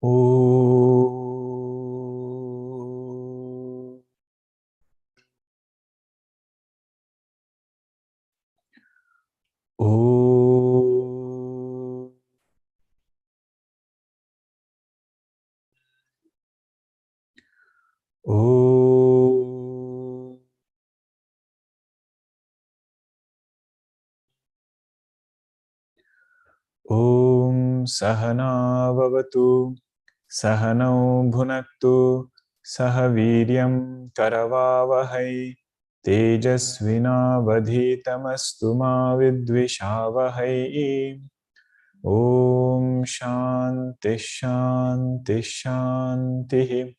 Oh. Oh. Oh. Om Sahana Vavatu Sahanau Bhunaktu Sahaviryam Karavavahai Tejasvina Vadhitamastu Ma Vidvishavahai. Om Shanti Shanti Shanti.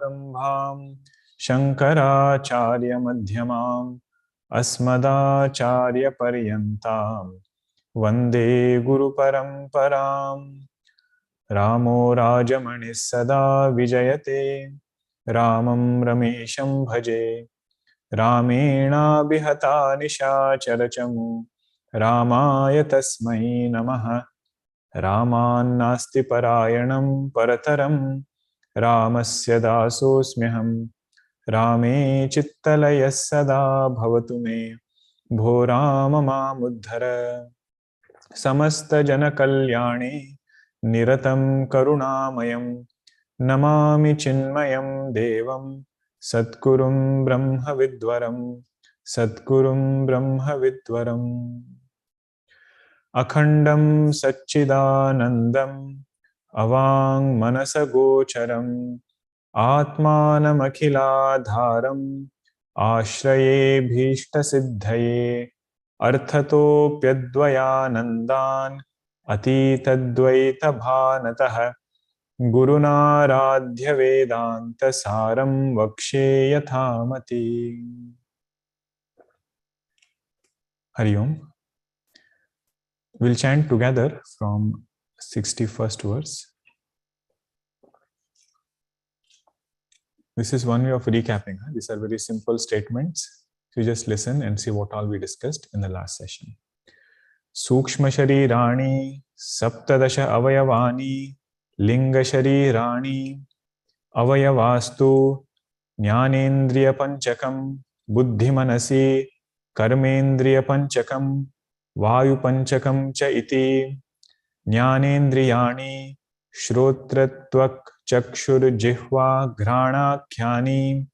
Sadarambham Shankaracharya Madhyamam Asmadacharya Paryantam Vande Guru Paramparam. Ramo Rajamani Sada Vijayate Ramam Ramesham Bhaje Ramena Bihata Nishacharachamu Ramaya Tasmai Namaha. Ramannasti Parayanam Parataram Ramasya Dasosmyaham Rame Chittalaya Sada Bhavatu Me Bho Rama Mamuddhara. Samasta Jana Kalyani Niratam Karunamayam Namami Chinmayam Devam Satkurum Brahma Vidwaram Satkurum Brahma Vidwaram. Akhandam Satchidanandam Avang Manasagocharam Atmanamakhilādharam Ashraye Bhishta Siddhaye Arthatopyadvayanandan Atitadvaita Bhanatah Gurunaradhya Vedanta Saram Vakshe Yathamati. Hari Om. We'll chant together from 61st verse. This is one way of recapping. These are very simple statements. So you just listen and see what all we discussed in the last session. Sukshma sharirani saptadasha avayavani linga sharirani avayavastu jnanendriya panchakam buddhi manasi karmendriya panchakam vayu panchakam cha iti jnanendriyani Shrotrattvak chakshur jihva ghranaakhyani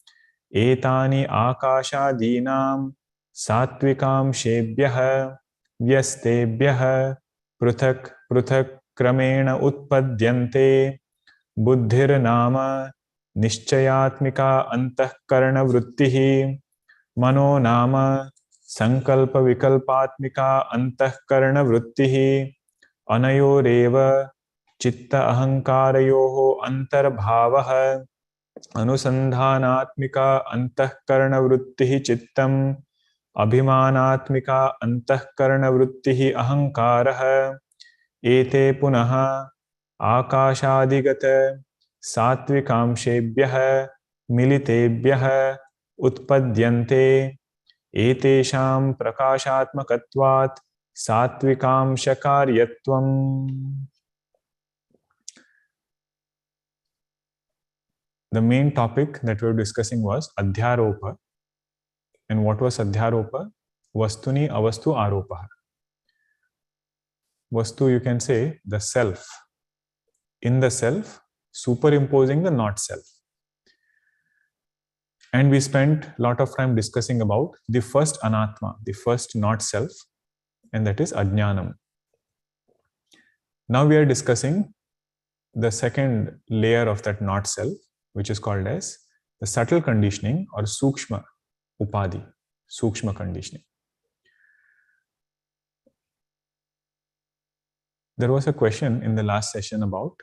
etani akashadinam satvikam shebhyah vyastebhyah pruthak pruthak kramena utpadyante buddhir nama nischayatmika antahkarana vrittihi mano nama sankalpa vikalpatmika antahkarana vrittihi anayoreva चित्त अहंकारयोः अंतर्भावः अनुसंधानात्मिका अंतःकरणवृत्तिः चित्तम् अभिमानात्मिका अंतःकरणवृत्तिः अहंकारः एते पुनः आकाशादिगत सात्विकांशेभ्यः मिलितेभ्यः उत्पद्यन्ते एतेषां प्रकाशात्मकत्वात् सात्विकांशकार्यत्वम्. The main topic that we were discussing was Adhyaropa. And what was Adhyaropa? Vastuni avastu aropa. Vastu, you can say the self. In the self, superimposing the not self. And we spent a lot of time discussing about the first anatma, the first not self, and that is Ajnanam. Now we are discussing the second layer of that not self, which is called as the subtle conditioning or Sukshma Upadhi, Sukshma conditioning. There was a question in the last session about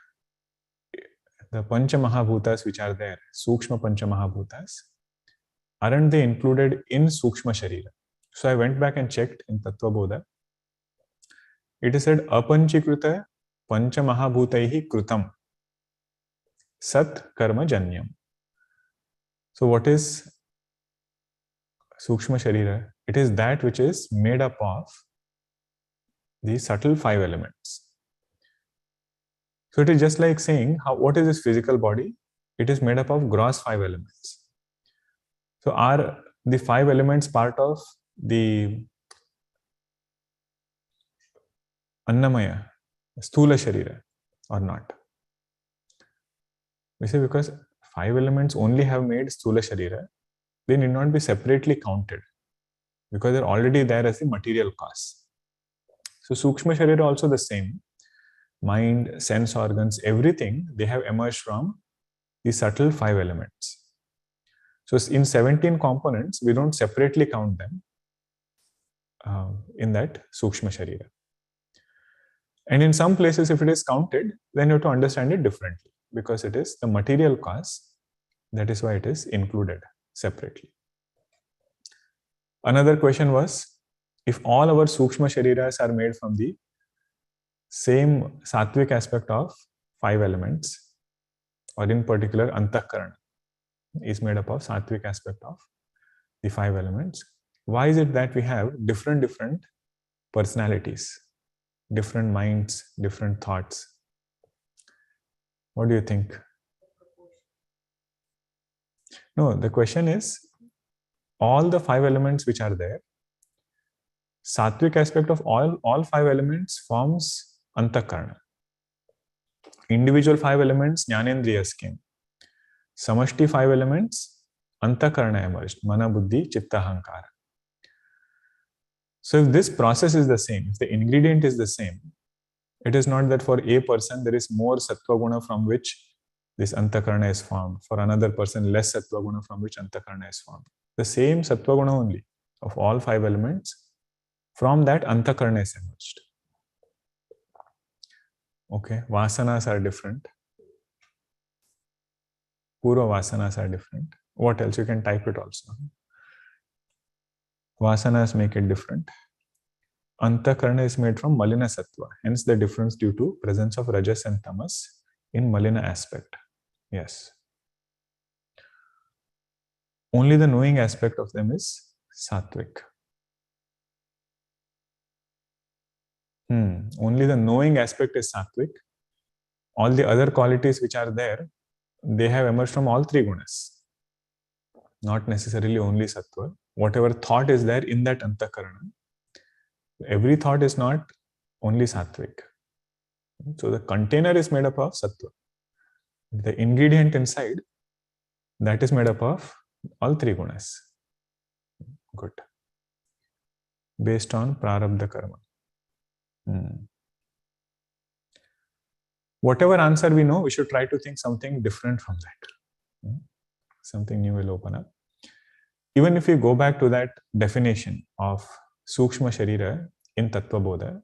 the Pancha Mahabhutas which are there, Sukshma Pancha Mahabhutas. Aren't they included in Sukshma Sharira? So I went back and checked in Tattva Bodha. It is said, Apanchikruta Pancha Mahabhutaihi Krutam Sat Karma Janyam. So what is Sukshma Sharira? It is that which is made up of the subtle five elements. So it is just like saying, what is this physical body? It is made up of gross 5 elements. So are the 5 elements part of the Annamaya, Sthula Sharira, or not? We say because 5 elements only have made Sthula Sharira, they need not be separately counted because they're already there as the material cause. So Sukshma Sharira also the same. Mind, sense organs, everything, they have emerged from the subtle 5 elements. So in 17 components, we don't separately count them in that Sukshma Sharira. And in some places, if it is counted, then you have to understand it differently because it is the material cause. That is why it is included separately. Another question was, if all our Sukshma Shariras are made from the same sattvic aspect of 5 elements, or in particular, Antahkarana is made up of sattvic aspect of the 5 elements, why is it that we have different personalities, different minds, different thoughts? What do you think? No, the question is, all the 5 elements which are there, sattvic aspect of all 5 elements forms Antahkarana. Individual 5 elements, Jnanendriyas came. Samashti 5 elements, Antahkarana emerged. Mana, Buddhi, Chitta, Ahankara. So if this process is the same, if the ingredient is the same, it is not that for a person there is more sattva guna from which this Antahkarana is formed, for another person less sattva guna from which Antahkarana is formed. The same sattva guna only of all 5 elements, from that Antahkarana is emerged. Okay, vasanas are different. Purva vasanas are different. What else? You can type it also. Vasanas make it different. Antahkarana is made from Malina Sattva, hence the difference due to presence of Rajas and Tamas in Malina aspect. Yes. Only the knowing aspect of them is Sattvic. Only the knowing aspect is Sattvic. All the other qualities which are there, they have emerged from all 3 gunas. Not necessarily only Sattva. Whatever thought is there in that Antahkarana, every thought is not only Sattvic. So the container is made up of Sattva. The ingredient inside, that is made up of all 3 gunas. Good. Based on prarabdha karma. Whatever answer we know, we should try to think something different from that. Something new will open up. Even if we go back to that definition of Sukshma Sharira in Tattva Bodha,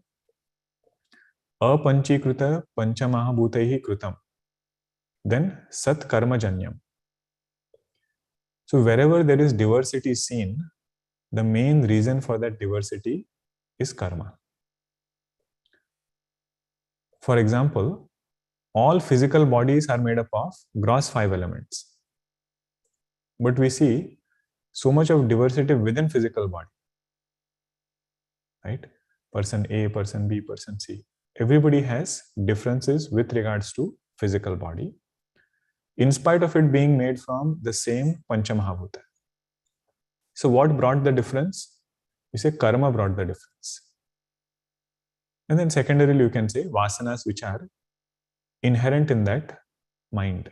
apanchikruta panchamahabhutaihi krutam, then sat karma janyam. So wherever there is diversity seen, the main reason for that diversity is karma. For example, all physical bodies are made up of gross 5 elements. But we see so much of diversity within physical body. Right? Person A, person B, person C. Everybody has differences with regards to physical body, in spite of it being made from the same Panchamahabhuta. So what brought the difference? We say karma brought the difference. And then secondarily, you can say vasanas which are inherent in that mind,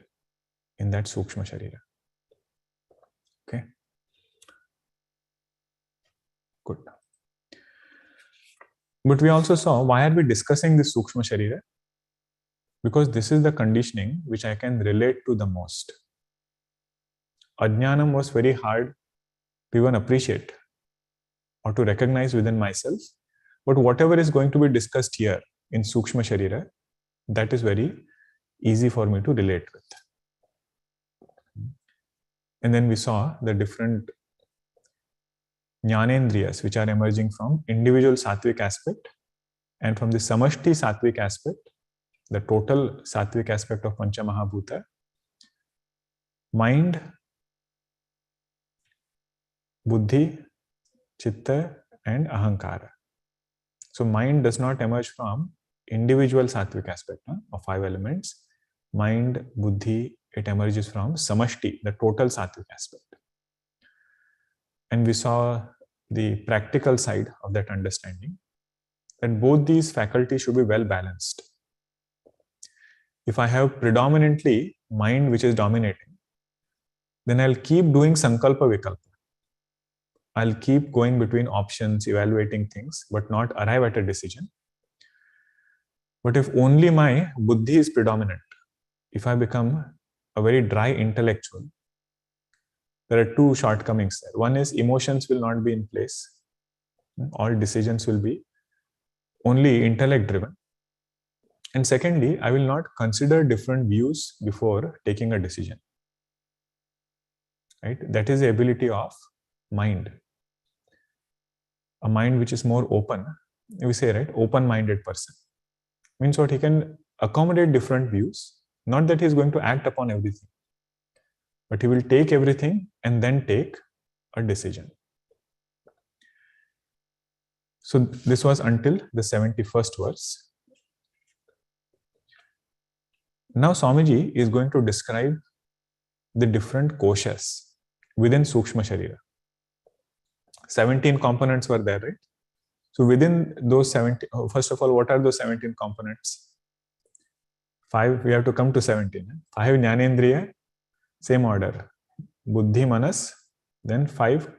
in that Sukshma Sharira. Okay. Good. But we also saw, why are we discussing this Sukshma Sharira? Because this is the conditioning which I can relate to the most. Ajnanam was very hard to even appreciate or to recognize within myself. But whatever is going to be discussed here in Sukshma Sharira, that is very easy for me to relate with. And then we saw the different Jnanendriyas which are emerging from individual sattvic aspect and from the samashti sattvic aspect, the total sattvic aspect of Panchamahabhuta, mind, buddhi, chitta and ahankara. So mind does not emerge from individual sattvic aspect of 5 elements. Mind, buddhi, it emerges from samashti, the total sattvic aspect. And we saw the practical side of that understanding, that both these faculties should be well balanced. If I have predominantly mind which is dominating, then I'll keep doing sankalpa vikalpa. I'll keep going between options, evaluating things, but not arrive at a decision. But if only my buddhi is predominant, if I become a very dry intellectual, there are two shortcomings there. One is emotions will not be in place. All decisions will be only intellect driven. And secondly, I will not consider different views before taking a decision. Right? That is the ability of mind. A mind which is more open, we say, right, open-minded person. Means what? He can accommodate different views. Not that he is going to act upon everything, but he will take everything and then take a decision. So this was until the 71st verse. Now Swamiji is going to describe the different koshas within Sukshma sharira. 17 components were there, right? So within those 17, first of all, what are those 17 components? 5, we have to come to 17. 5 Jnanendriya, same order. Buddhi, Manas, then 5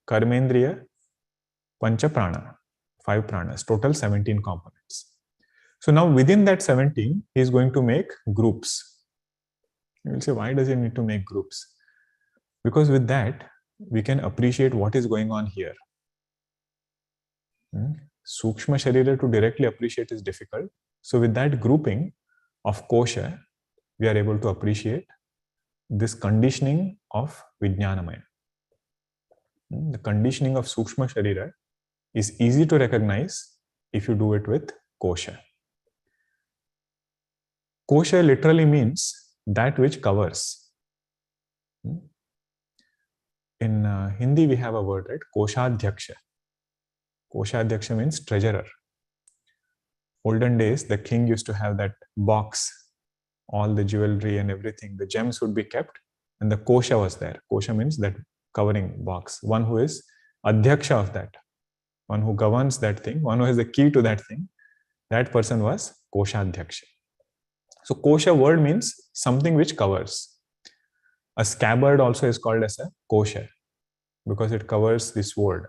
Karmendriya, Pancha Prana, 5 pranas, total 17 components. So now within that 17, he is going to make groups. You will say, why does he need to make groups? Because with that, we can appreciate what is going on here. Sukshma sharira to directly appreciate is difficult. So with that grouping of kosha, we are able to appreciate this conditioning of Vijnanamaya. The conditioning of Sukshma sharira is easy to recognize if you do it with kosha. Kosha literally means that which covers. In Hindi, we have a word, right? Koshadhyaksha. Koshadhyaksha means treasurer. Olden days, the king used to have that box, all the jewelry and everything, the gems would be kept, and the kosha was there. Kosha means that covering box. One who is adhyaksha of that, one who governs that thing, one who has the key to that thing, that person was koshadhyaksha. So kosha word means something which covers. A scabbard also is called as a kosha because it covers the sword.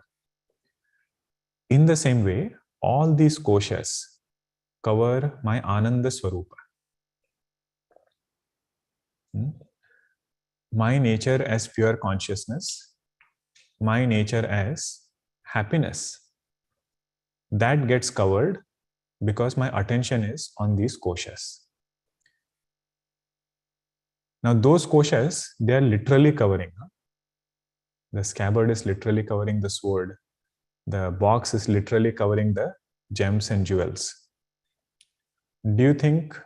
In the same way, all these koshas cover my Ananda Swarupa. My nature as pure consciousness, my nature as happiness, that gets covered because my attention is on these koshas. Now those koshas, they are literally covering. The scabbard is literally covering the sword. The box is literally covering the gems and jewels. Do you think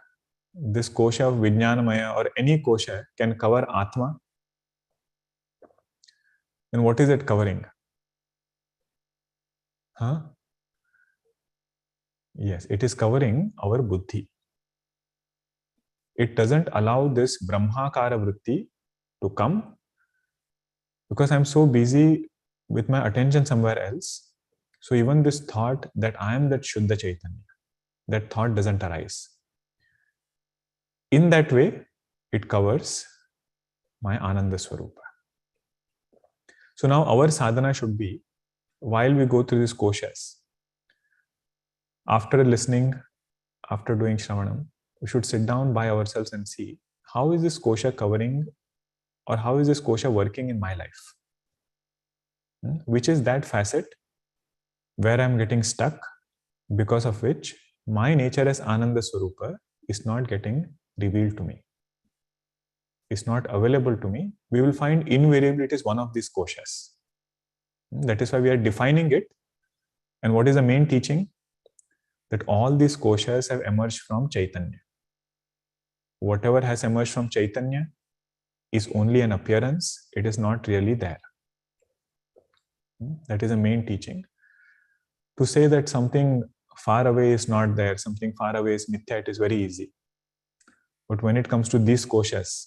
this kosha of Vijnanamaya or any kosha can cover Atma? Then what is it covering? Yes, it is covering our buddhi. It doesn't allow this Brahmakara vritti to come because I'm so busy with my attention somewhere else. So even this thought that I am that Shuddha Chaitanya, that thought doesn't arise. In that way, it covers my Ananda Swarupa. So now our sadhana should be, while we go through these koshas, after listening, after doing Shravanam, we should sit down by ourselves and see, how is this kosha covering or how is this kosha working in my life? Which is that facet where I'm getting stuck, because of which my nature as Ananda Swarupa is not getting revealed to me, is not available to me. We will find invariably it is one of these koshas. That is why we are defining it. And what is the main teaching? That all these koshas have emerged from Chaitanya. Whatever has emerged from Chaitanya is only an appearance. It is not really there. That is the main teaching. To say that something far away is not there, something far away is mithya, it is very easy. But when it comes to these koshas,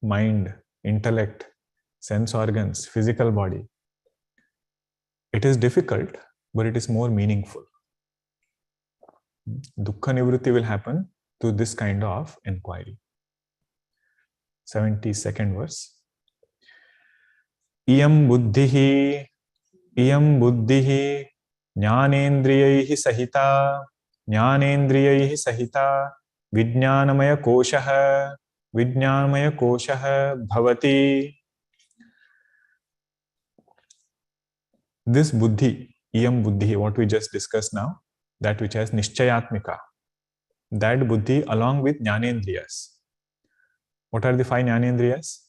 mind, intellect, sense organs, physical body, it is difficult, but it is more meaningful. Dukkha nivritti will happen through this kind of inquiry. 72nd verse. Iyam buddhihi jnanendriyaihi sahita Vijnanamaya koshah bhavati. This buddhi, iyam buddhi, what we just discussed now, that which has nishchayatmika, that buddhi along with jnanendriyas. What are the 5 jnanendriyas?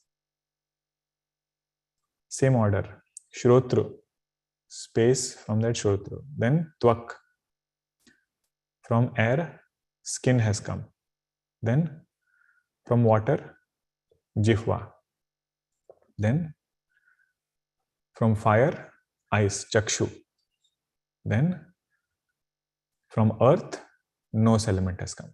Same order. Shrotru, space from that shrotru. Then tvak, from air, skin has come. Then from water, Jivatva. Then from fire, ice, chakshu. Then from earth, nose element has come.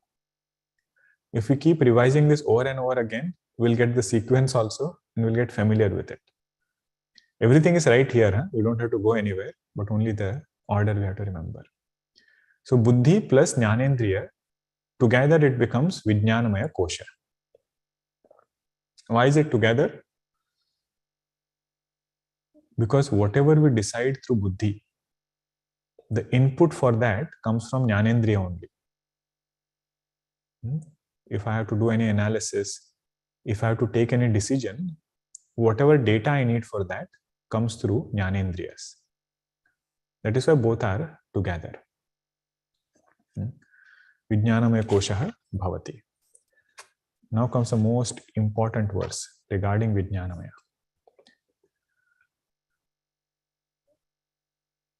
If we keep revising this over and over again, we'll get the sequence also and we'll get familiar with it. Everything is right here. Huh? We don't have to go anywhere, but only the order we have to remember. So buddhi plus jnanendriya, together it becomes Vijnanamaya kosha. Why is it together? Because whatever we decide through buddhi, the input for that comes from jnanendriya only. If I have to do any analysis, if I have to take any decision, whatever data I need for that comes through jnanendriyas. That is why both are together. Vijnanamaya koshah bhavati. Now comes the most important verse regarding Vijnanamaya.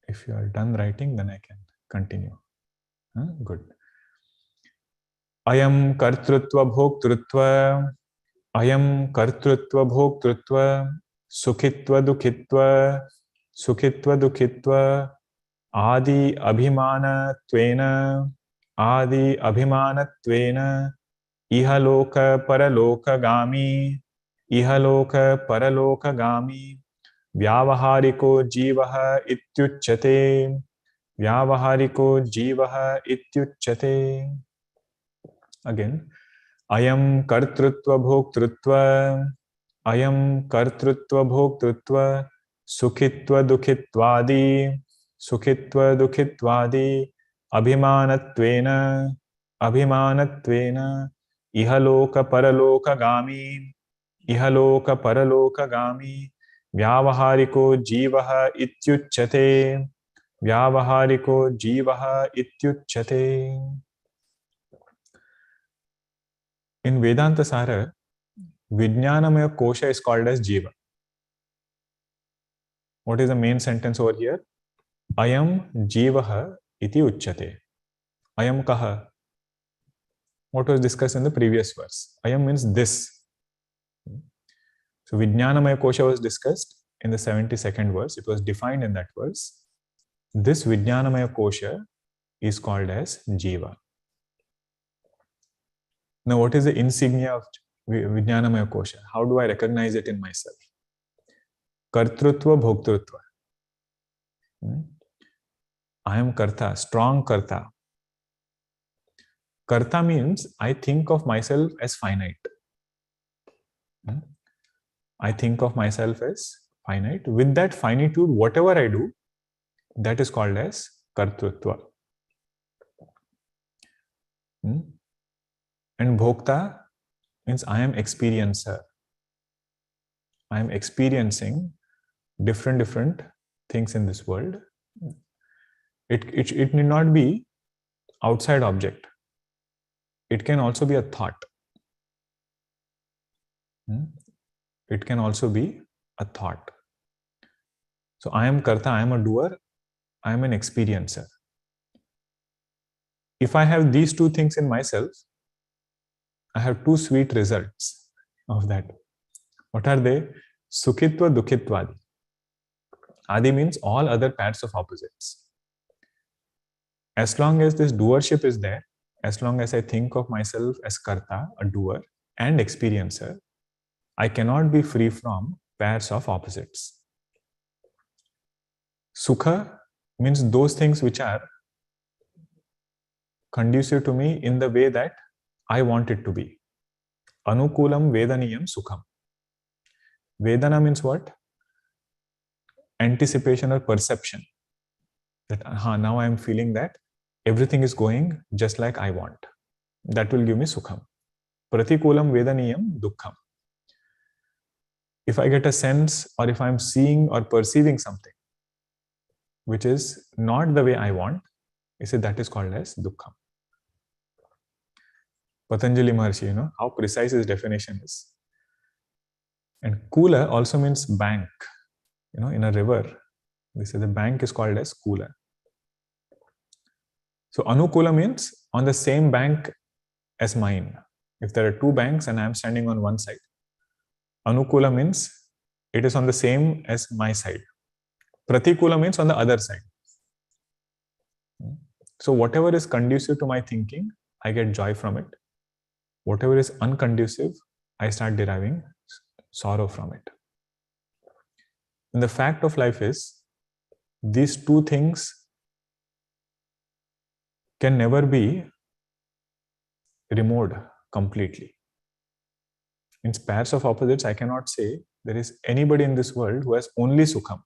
If you are done writing, then I can continue. Good. Ayam kartrutva bhoktrutva, ayam kartrutva bhoktrutva, sukhitva dukhitva, adi abhimanatvena, ihaloka paraloka gami, Vyavahariko jivaha ityuchyate. Again, ayam kartrutva bhoktrutva, sukhitva dukhitvadi, abhimanatvena, ihaloka paraloka gami, Vyavahariko jivaha ityuchyate. In Vedantasara, Vijnanamaya kosha is called as Jiva. What is the main sentence over here? Ayam jivaha iti uchyate. Ayam kaha. What was discussed in the previous verse? Ayam means this. So Vijnanamaya kosha was discussed in the 72nd verse. It was defined in that verse. This Vijnanamaya kosha is called as Jiva. Now what is the insignia of Vijnanamaya kosha? How do I recognize it in myself? Kartrutva bhoktrutva. I am karta, strong karta. Karta means I think of myself as finite. I think of myself as finite. With that finitude, whatever I do, that is called as kartrutva. And bhokta means I am experiencer. I am experiencing different things in this world. It need not be outside object. It can also be a thought. It can also be a thought. So I am karta, I am a doer, I am an experiencer. If I have these two things in myself, I have two sweet results of that. What are they? Sukhitva dukhitvadi. Adi means all other pairs of opposites. As long as this doership is there, as long as I think of myself as karta, a doer, and experiencer, I cannot be free from pairs of opposites. Sukha means those things which are conducive to me in the way that I want it to be. Anukulam Vedaniyam Sukham. Vedana means what? Anticipation or perception. That now I am feeling that everything is going just like I want. That will give me Sukham. Pratikulam Vedaniyam Dukkham. If I get a sense or if I am seeing or perceiving something which is not the way I want, you say that is called as Dukkham. Patanjali Maharshi, how precise his definition is. And Kula also means bank. In a river, they say the bank is called as Kula. So Anukula means on the same bank as mine. If there are two banks and I am standing on one side, Anukula means it is on the same as my side. Pratikula means on the other side. So whatever is conducive to my thinking, I get joy from it. Whatever is unconducive, I start deriving sorrow from it. And the fact of life is, these two things can never be removed completely. In pairs of opposites, I cannot say there is anybody in this world who has only Sukham.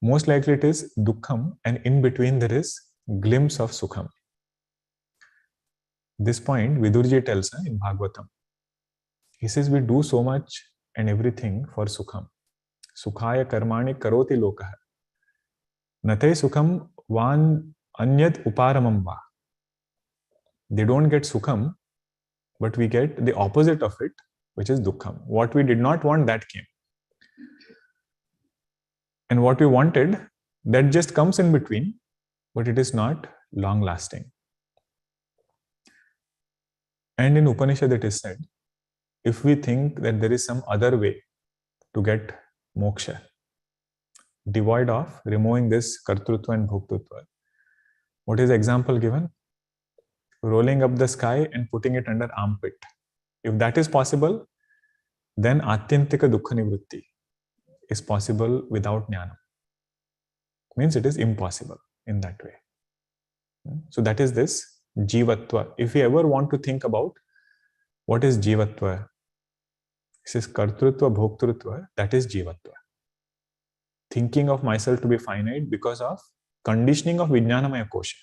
Most likely it is Dukkham, and in between there is glimpse of Sukham. This point Vidurji tells in Bhagavatam. He says we do so much and everything for Sukham. Sukhaya karmani karoti lokaha. Nate Sukham van anyat uparamam va. They don't get Sukham, but we get the opposite of it, which is Dukkham. What we did not want, that came. And what we wanted, that just comes in between, but it is not long lasting. And in Upanishad it is said, if we think that there is some other way to get moksha, devoid of removing this kartrutva and bhoktutva, what is the example given? Rolling up the sky and putting it under armpit. If that is possible, then atyantika dukkha nivritti is possible without jnana. Means it is impossible in that way. So that is this Jivatva. If we ever want to think about what is Jivatva, this is kartrutva, bhoktrutva, that is Jivatva. Thinking of myself to be finite because of conditioning of Vijnanamaya Kosha.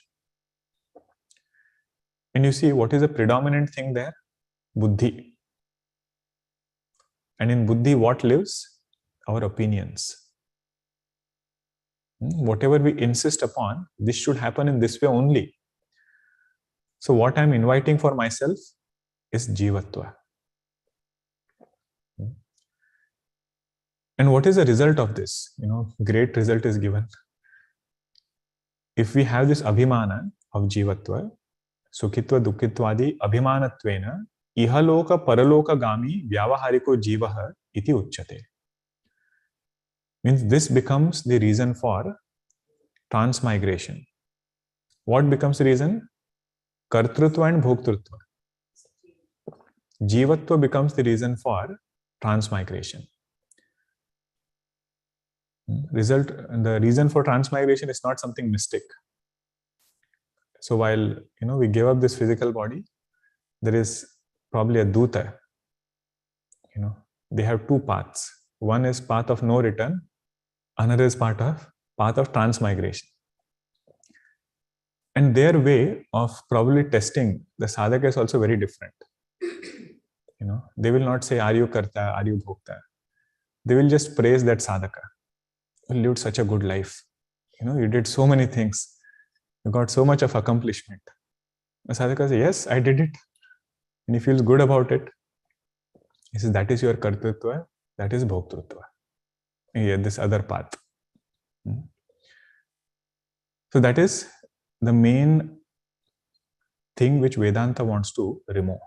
And you see, what is the predominant thing there? Buddhi. And in Buddhi, what lives? Our opinions. Whatever we insist upon, this should happen in this way only. So what I am inviting for myself is Jivatva. And what is the result of this? Great result is given. If we have this abhimana of Jivatva, Sukhitva Dukhitvadi Abhimanatvena Ihaloka Paraloka Gami Vyavahariko Jivaha iti uchyate. Means this becomes the reason for transmigration. What becomes the reason? Kartrutva and Bhoktrutva. Jivatva becomes the reason for transmigration. The reason for transmigration is not something mystic. So while we gave up this physical body, there is probably a duta. They have two paths. One is path of no return, another is path of transmigration. And their way of probably testing the sadhaka is also very different. They will not say, are you karta, are you bhokta? They will just praise that sadhaka. You lived such a good life. You did so many things. You got so much of accomplishment. The sadhaka says, yes, I did it. And he feels good about it. He says, that is your kartrutva, that is bhoktrutva. This other path. So that is the main thing which Vedanta wants to remove.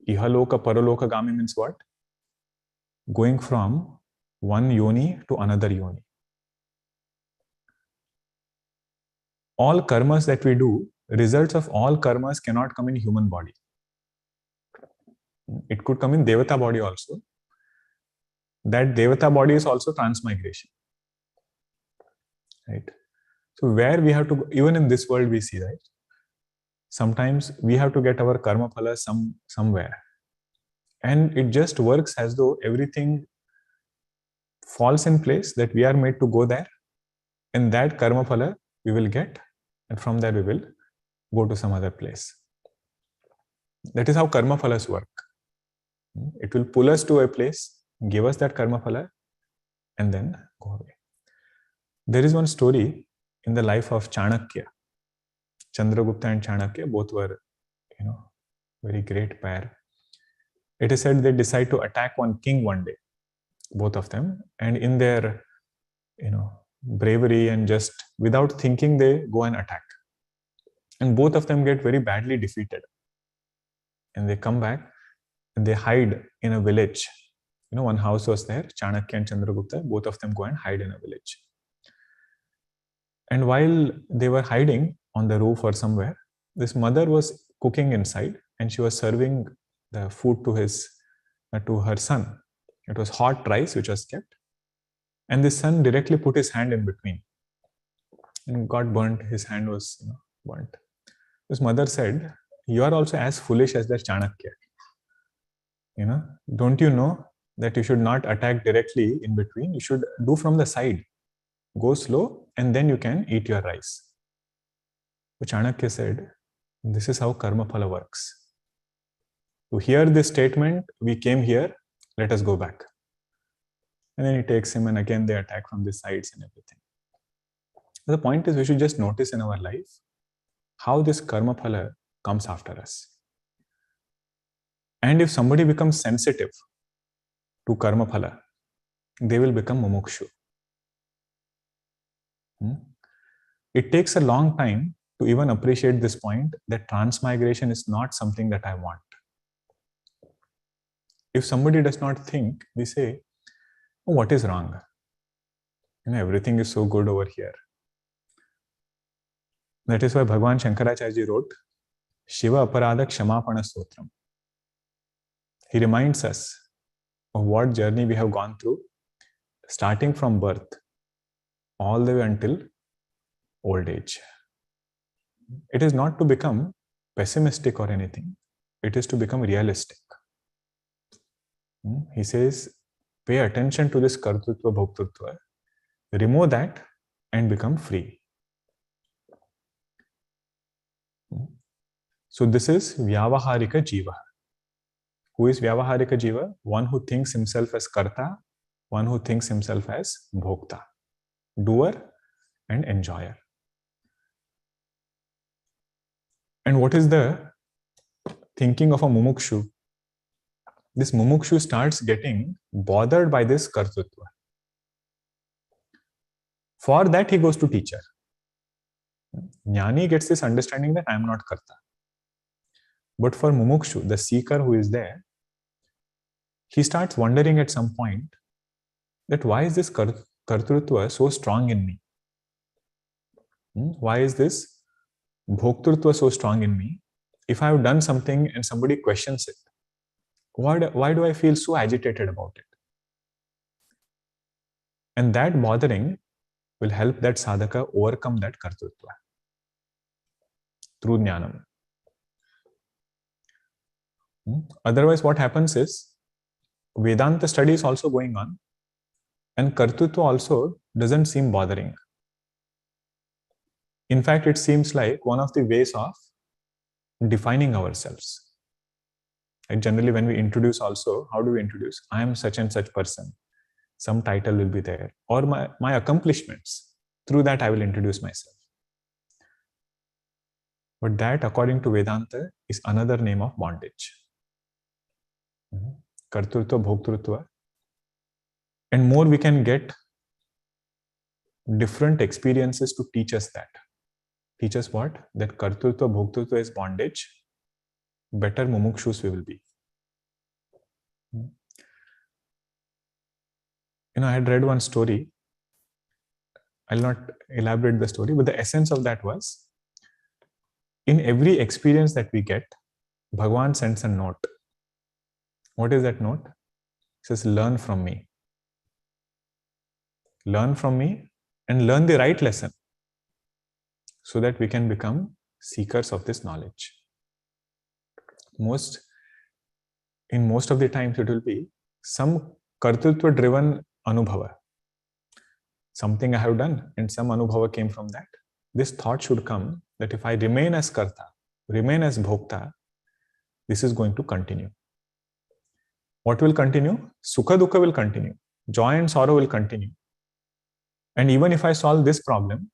Ihaloka Paraloka Gami means what? Going from one yoni to another yoni. all karmas that we do, results of all karmas cannot come in human body. It could come in Devata body also. That Devata body is also transmigration. Right? So where we have to, even in this world we see, right? Sometimes we have to get our karma phala somewhere. And it just works as though everything falls in place that we are made to go there. And that karma phala we will get. And from there we will go to some other place. That is how karma phalas work. It will pull us to a place, give us that karma phala, and then go away. There is one story in the life of Chanakya. Chandragupta and Chanakya both were, very great pair. It is said they decide to attack one king one day, both of them, and in their, bravery and just without thinking, they go and attack. And both of them get very badly defeated. And they come back and they hide in a village. One house was there, Chanakya and Chandragupta, both of them go and hide in a village. And while they were hiding on the roof or somewhere, this mother was cooking inside and she was serving the food to her son. It was hot rice which was kept. And the son directly put his hand in between and got burnt. His hand was burnt. His mother said, "You are also as foolish as that Chanakya. Don't you know that you should not attack directly in between? You should do from the side. Go slow and then you can eat your rice." So Chanakya said, "This is how karma phala works. To hear this statement, we came here, let us go back." And then he takes him and again they attack from the sides and everything. The point is we should just notice in our life how this karma phala comes after us. And if somebody becomes sensitive to karma phala, they will become mumukshu. It takes a long time to even appreciate this point that transmigration is not something that I want. If somebody does not think, we say, "Oh, what is wrong? Everything is so good over here." That is why Bhagavan Shankaracharya wrote Shiva Aparadha Kshamapana Stotram. He reminds us of what journey we have gone through, starting from birth all the way until old age. It is not to become pessimistic or anything. It is to become realistic. He says, pay attention to this kartritva bhoktritva, remove that and become free. So this is Vyavaharika Jiva. Who is Vyavaharika Jiva? One who thinks himself as karta, one who thinks himself as bhokta, doer and enjoyer. And what is the thinking of a mumukshu? This mumukshu starts getting bothered by this kartritva. For that, he goes to teacher. Jnani gets this understanding that I am not karta. But for mumukshu, the seeker who is there, he starts wondering at some point that why is this kartrutva so strong in me? Why is this bhoktrutva so strong in me? If I have done something and somebody questions it, why do I feel so agitated about it? And that bothering will help that sadhaka overcome that kartrutva through jnanam. Otherwise, what happens is Vedanta study is also going on, and kartrutva also doesn't seem bothering. In fact, it seems like one of the ways of defining ourselves. And generally, when we introduce also, how do we introduce? I am such and such person. Some title will be there. Or my accomplishments. Through that, I will introduce myself. But that, according to Vedanta, is another name of bondage. Kartrutva, bhoktrutva. And more we can get different experiences to teach us that. Teach us what? That kartrutva, bhoktrutva is bondage. Better mumukshus we will be. I had read one story. I'll not elaborate the story, but the essence of that was, in every experience that we get, Bhagavan sends a note. What is that note? It says, learn from me. Learn from me and learn the right lesson so that we can become seekers of this knowledge. In most of the times, it will be some kartritva driven anubhava. Something I have done and some anubhava came from that. This thought should come that if I remain as karta, remain as bhokta, this is going to continue. What will continue? Sukha dukkha will continue. Joy and sorrow will continue. And even if I solve this problem,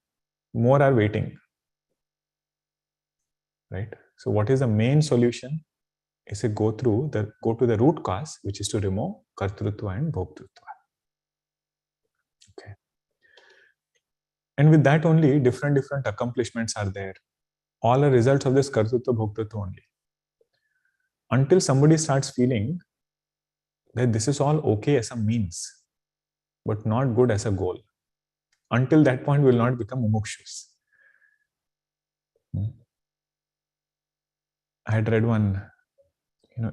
more are waiting. Right? So what is the main solution? Is to go to the root cause, which is to remove kartrutva and bhoktrutva. Okay. And with that only, different accomplishments are there. All are results of this kartrutva bhoktrutva only. Until somebody starts feeling that this is all okay as a means, but not good as a goal. Until that point, we will not become mumukshus. I had read one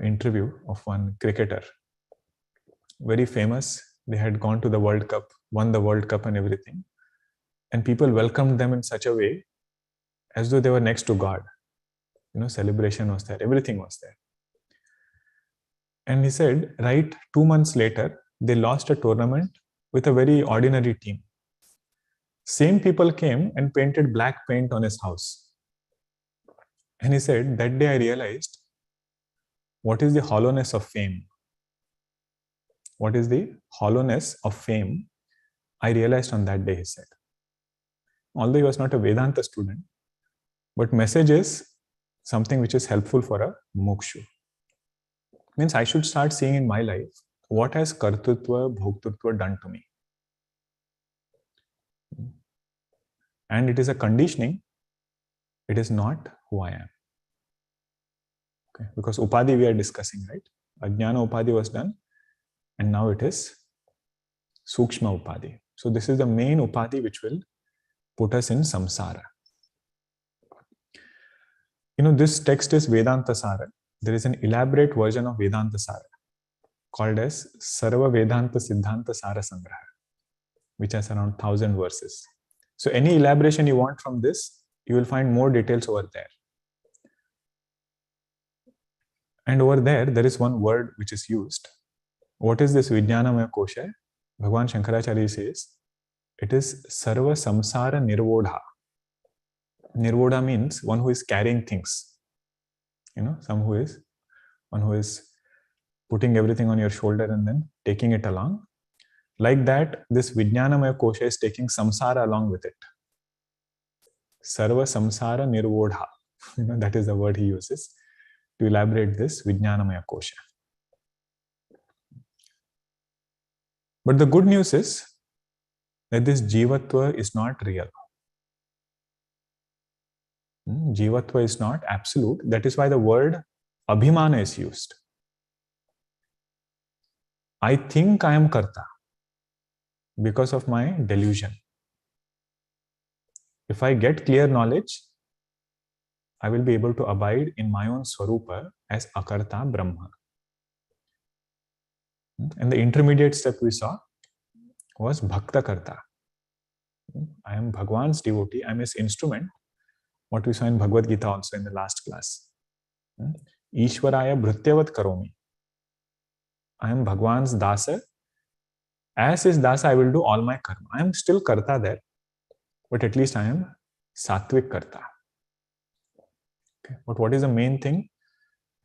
interview of one cricketer, very famous. They had gone to the World Cup, won the World Cup and everything. And people welcomed them in such a way as though they were next to God. Celebration was there, everything was there. And he said, right 2 months later, they lost a tournament with a very ordinary team. Same people came and painted black paint on his house. And he said, that day I realized what is the hollowness of fame. What is the hollowness of fame? I realized on that day, he said. Although he was not a Vedanta student, but message is something which is helpful for a mukshu. Means I should start seeing in my life, what has kartrutva, bhoktrutva done to me? And it is a conditioning. It is not who I am. Okay. Because upadhi we are discussing, right? Ajnana upadhi was done. And now it is Sukshma upadhi. So this is the main upadhi which will put us in samsara. This text is Vedantasara. There is an elaborate version of Vedantasara called as Sarva Vedanta Siddhanta Sara Sangraha, which has around 1,000 verses. So any elaboration you want from this, you will find more details over there. And over there is one word which is used. What is this Vijnanamaya Kosha? Bhagavan Shankaracharya says, it is Sarva Samsara Nirvodha. Nirvodha means one who is carrying things. One who is putting everything on your shoulder and then taking it along. Like that, this Vijnanamaya Kosha is taking samsara along with it. Sarva Samsara Nirvodha. That is the word he uses to elaborate this Vijnanamaya Kosha. But the good news is that this Jivatva is not real. Jivatva is not absolute. That is why the word Abhimana is used. I think I am Karta because of my delusion. If I get clear knowledge, I will be able to abide in my own Swarupa as Akarta Brahma. And the intermediate step we saw was Bhakta Karta. I am Bhagwan's devotee, I am his instrument. What we saw in Bhagavad Gita also in the last class. Ishwaraya Bhrutyavat Karomi. I am Bhagwan's Dasa. As his Dasa, I will do all my karma. I am still Karta there, but at least I am Sattvic Karta. Okay. But what is the main thing?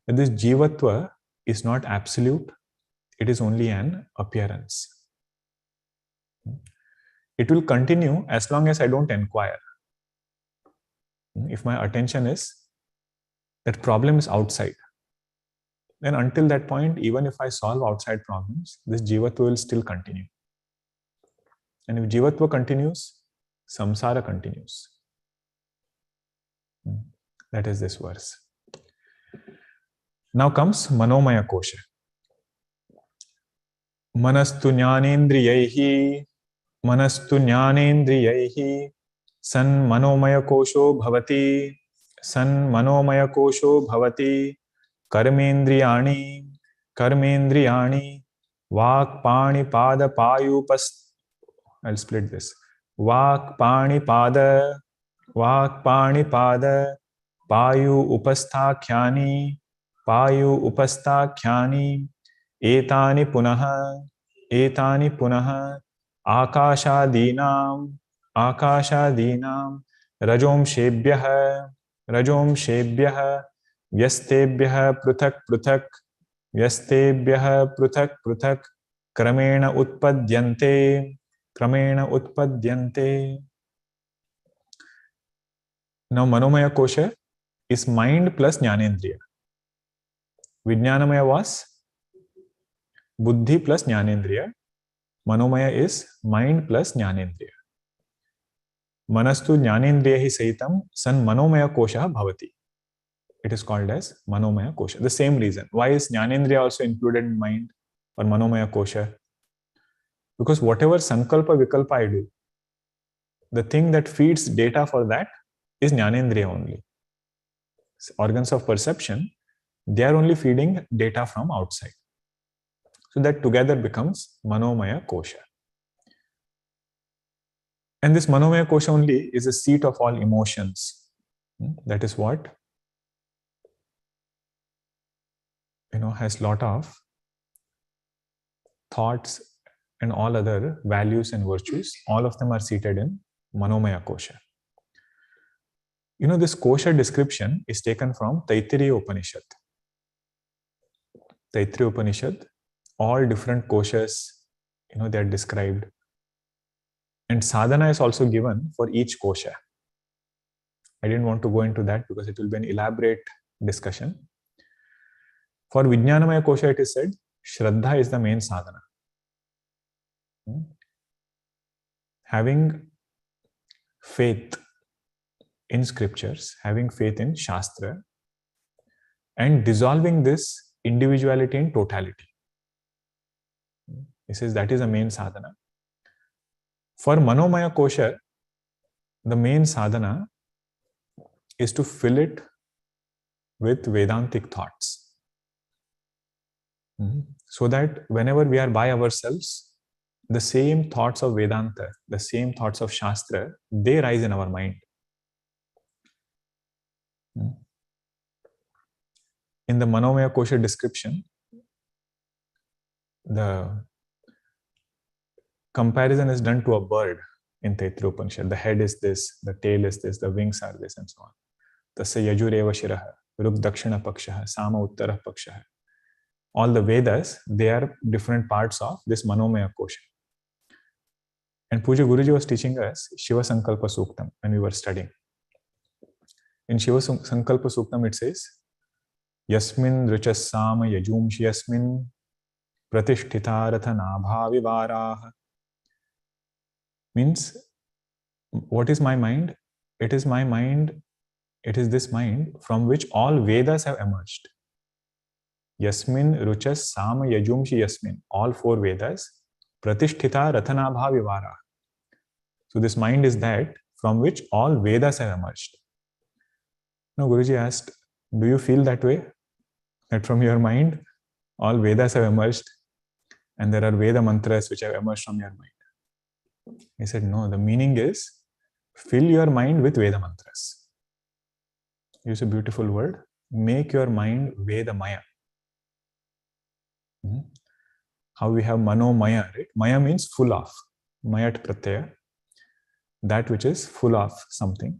That this Jivatva is not absolute. It is only an appearance. It will continue as long as I don't inquire. If my attention is that problem is outside, then until that point, even if I solve outside problems, this Jivatva will still continue. And if Jivatva continues, samsara continues. That is this verse. Now comes Manomaya Kosha. Manastu jnanendriyaihi Manastu jnanendriyaihi san manomaya kosho bhavati. San manomaya kosho bhavati. Karmendriyani. Karmendriyani. Vak pani pada payupas. I'll split this. Vak pani pada. Vak pani pada. Payu upasthakyani. Payu upasthakyani. Etani punaha. Etani punaha. Akashadinam. Akashadinam. Rajom shebhyah. Rajom shebhyah. Vyastebhyah pruthak pruthak. Vyastebhyah pruthak pruthak. Kramena utpadyante. Kramena utpadyante. Now Manomaya Kosha is mind plus Jnanendriya. Vijnanamaya was Buddhi plus Jnanendriya. Manomaya is mind plus Jnanendriya. Manastu Jnanendriya hi sahitam san Manomaya Kosha bhavati. It is called as Manomaya Kosha. The same reason. Why is Jnanendriya also included in mind or Manomaya Kosha? Because whatever Sankalpa Vikalpa I do, the thing that feeds data for that is Jnanendriya only. Organs of perception, they are only feeding data from outside. So that together becomes Manomaya Kosha. And this Manomaya Kosha only is the seat of all emotions. That is what, has lot of thoughts and all other values and virtues. All of them are seated in Manomaya Kosha. This Kosha description is taken from Taittiriya Upanishad. Taittiriya Upanishad, all different koshas, they are described. And sadhana is also given for each kosha. I didn't want to go into that because it will be an elaborate discussion. For Vijnanamaya Kosha, it is said, Shraddha is the main sadhana. Having faith in scriptures, having faith in Shastra, and dissolving this individuality in totality. He says that is the main sadhana. For Manomaya Kosha, the main sadhana is to fill it with Vedantic thoughts. So that whenever we are by ourselves, the same thoughts of Vedanta, the same thoughts of Shastra, they rise in our mind. In the Manomaya Kosha description, the comparison is done to a bird in Taittiriya Upanishad. The head is this, the tail is this, the wings are this, and so on. Tasya yajureva shiraha, ruk dakshina pakshaha, sama uttara pakshaha. All the Vedas, they are different parts of this Manomaya Kosha. And Puja Guruji was teaching us Shiva Sankalpa Suktam when we were studying. In Shiva Sankalpa Suktam, it says, Yasmin Richas Sama Yajumshi Yasmin Pratishtita Rathanabha Vivaraha. Means, what is my mind? It is my mind, it is this mind from which all Vedas have emerged. Yasmin Ruchas Sama Yajumshi Yasmin. All four Vedas. Pratishtita Rathanabha Vivaraha. So this mind is that from which all Vedas have emerged. Now Guruji asked, do you feel that way? That from your mind, all Vedas have emerged and there are Veda mantras which have emerged from your mind? He said, no, the meaning is, fill your mind with Veda mantras. Use a beautiful word. Make your mind Vedamaya. How we have Manomaya, right? Maya means full of. Mayat pratyaya. That which is full of something.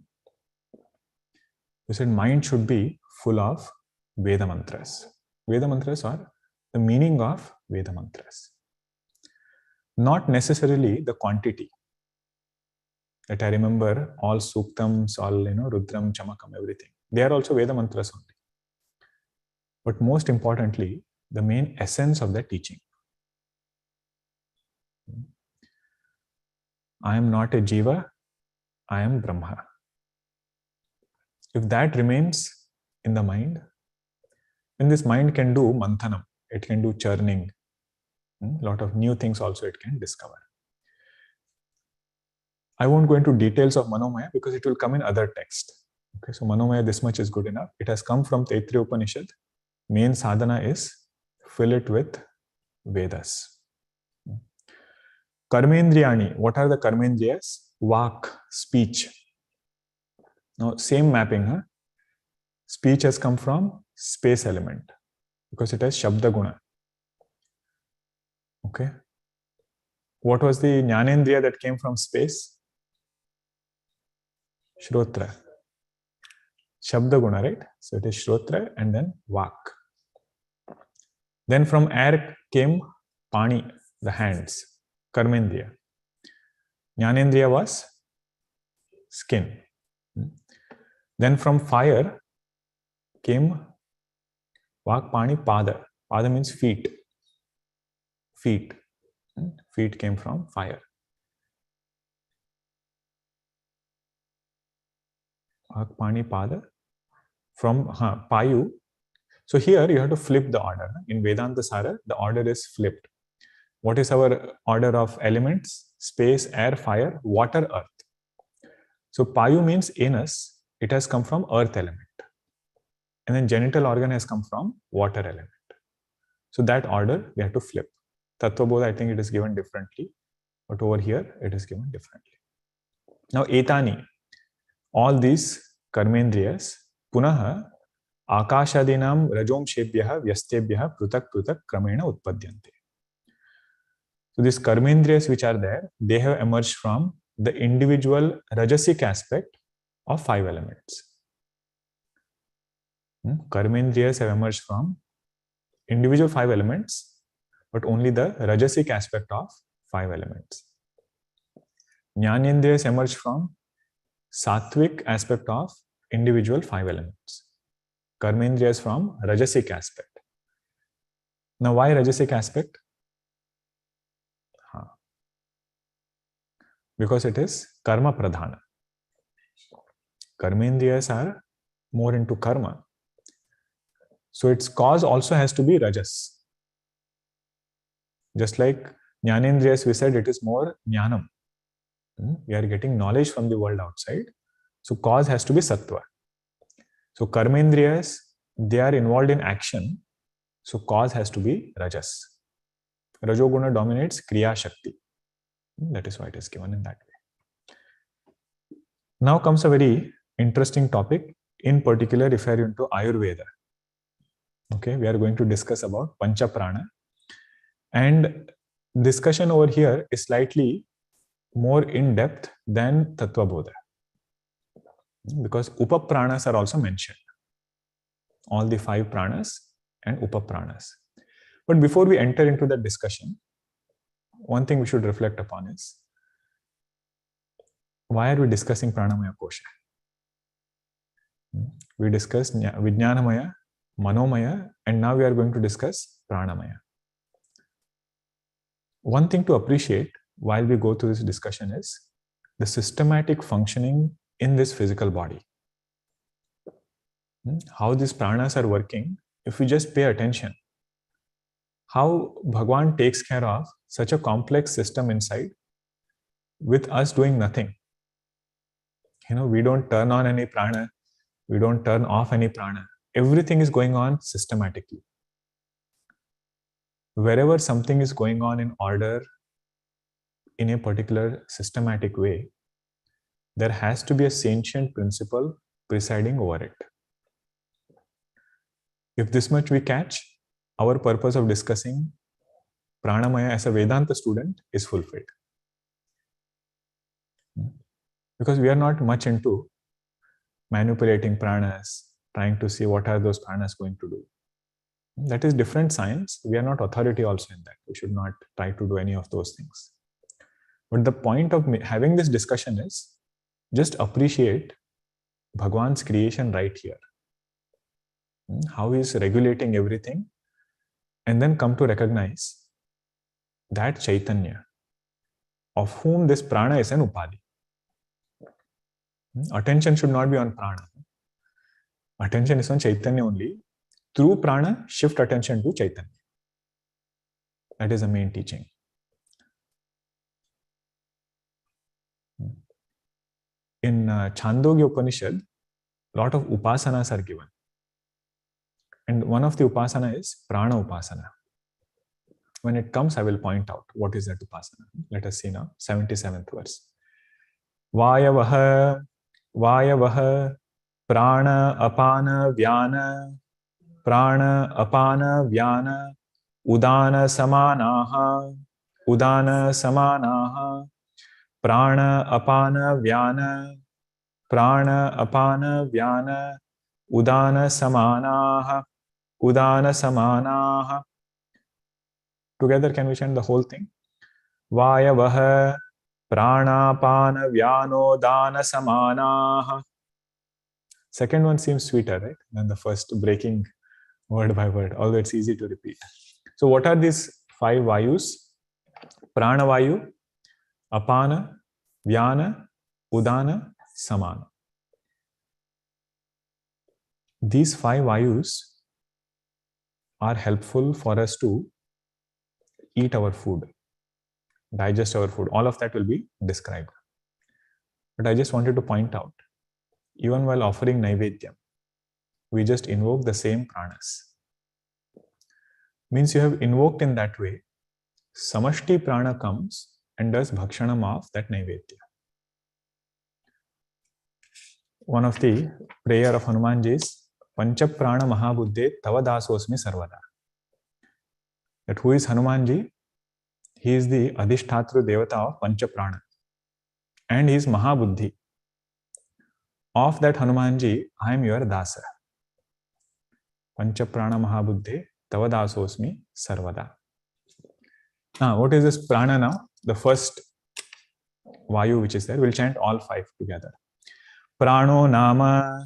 You said mind should be full of Veda mantras. Veda mantras are the meaning of Veda mantras. Not necessarily the quantity. That I remember all suktams, all Rudram, Chamakam, everything. They are also Veda mantras only. But most importantly, the main essence of the teaching. I am not a Jiva, I am Brahma. If that remains in the mind, then this mind can do manthanam, it can do churning. A lot of new things also it can discover. I won't go into details of Manomaya because it will come in other text. Okay, so Manomaya, this much is good enough. It has come from Taittiriya Upanishad. Main sadhana is fill it with Vedas. Karmendriyani, what are the Karmendriyas? Vak, speech. Now, same mapping. Huh? Speech has come from space element because it has Shabda Guna. Okay. What was the Jnanendriya that came from space? Shrotra. Shabda Guna, right? So it is Shrotra and then Vak. Then from air came Pani, the hands, Karmendriya. Jnanendriya was skin. Then from fire came Vak, Pani, Pada. Pada means feet. Feet. Feet came from fire. Vak, Pani, Pada. From Payu. So here you have to flip the order. In Vedantasara, the order is flipped. What is our order of elements? Space, air, fire, water, earth. So Payu means anus. It has come from earth element. And then genital organ has come from water element. So that order we have to flip. Tattva Bodha, I think it is given differently. But over here, it is given differently. Now, etani, all these karmendriyas, punaha, akashadinam rajomshebhyah vyastebhyah prutak prutak kramena utpadyante. So these karmendriyas which are there, they have emerged from the individual rajasic aspect of 5 elements. Karmendriyas have emerged from individual 5 elements, but only the rajasic aspect of 5 elements. Jnanendriyas emerged from sattvic aspect of individual 5 elements. Karmendriyas from rajasic aspect. Now, why rajasic aspect? Because it is karma pradhana. Karmendriyas are more into karma. So its cause also has to be rajas. Just like Jnanendriyas, we said it is more jnanam. We are getting knowledge from the world outside. So cause has to be sattva. So karmendriyas, they are involved in action. So cause has to be rajas. Rajoguna dominates kriya shakti. That is why it is given in that way. Now comes a very interesting topic. In particular, if you are into Ayurveda. Okay, we are going to discuss about Pancha Prana. And discussion over here is slightly more in depth than Tattva Bodha. Because Upapranas are also mentioned. All the 5 pranas and Upapranas. But before we enter into that discussion, one thing we should reflect upon is, why are we discussing Pranamaya Kosha? We discussed Vijnanamaya, Manomaya, and now we are going to discuss Pranamaya. One thing to appreciate while we go through this discussion is the systematic functioning in this physical body. How these pranas are working, if we just pay attention. How Bhagwan takes care of such a complex system inside with us doing nothing. We don't turn on any prana. We don't turn off any prana. Everything is going on systematically. Wherever something is going on in order, in a particular systematic way, there has to be a sentient principle presiding over it. If this much we catch, our purpose of discussing Pranamaya as a Vedanta student is fulfilled. Because we are not much into manipulating pranas, trying to see what are those pranas going to do. That is different science. We are not authority also in that. We should not try to do any of those things. But the point of having this discussion is just appreciate Bhagwan's creation right here. How he is regulating everything, and then come to recognize that Chaitanya, of whom this prana is an upadhi. Attention should not be on prana. Attention is on Chaitanya only. Through prana, shift attention to Chaitanya. That is the main teaching. in Chandogya Upanishad, a lot of upasanas are given. And one of the upasana is prana upasana. When it comes, I will point out what is that upasana. Let us see now, 77th verse. Vayavaha, Vayavaha, prana apana vyana, prana apana vyana, udana samanaha, udana samanaha, prana apana vyana, prana apana vyana, udana samanaha, udana samanaha. Together, can we chant the whole thing? Vayavaha, pranapana vyanodana samanaha. Second one seems sweeter, right, than the first, breaking word by word, although it's easy to repeat. So what are these 5 vayus? Prana vayu, apana, vyana, udana, samana. These 5 vayus are helpful for us to eat our food, digest our food. All of that will be described. But I just wanted to point out, even while offering Naivedyam, we just invoke the same pranas. Means you have invoked in that way, Samashti prana comes and does bhakshanam of that Naivedya. One of the prayer of Hanumanji is, Pancha prana mahabuddhe tava dasosmi sarvada. That who is Hanumanji? He is the Adhishtatru Devata of Pancha prana. And he is Mahabuddhi. Of that Hanumanji, I am your Dasa. Pancha prana mahabuddhe tava dasosmi sarvada. Now, what is this prana now? The first vayu which is there. We'll chant all 5 together. Prano nama,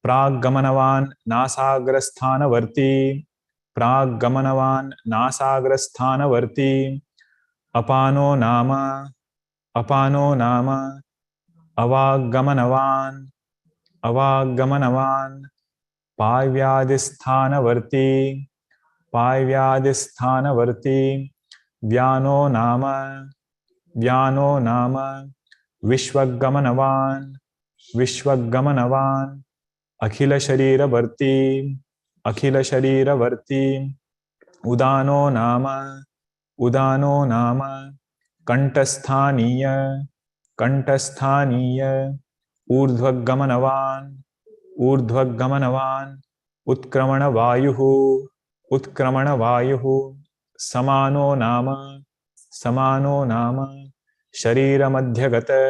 praggamanavan nasagrasthanavarti, praggamanavan nasagrasthanavarti, apano nama, avaggamanavan, pavyadisthanavarti, vyano nama, vishwaggamanavan, akhila sharira varti, udano nama, kantasthaniya, urdhvaggamanavan, utkramana vayuhu, samano nama, sharira madhyagata,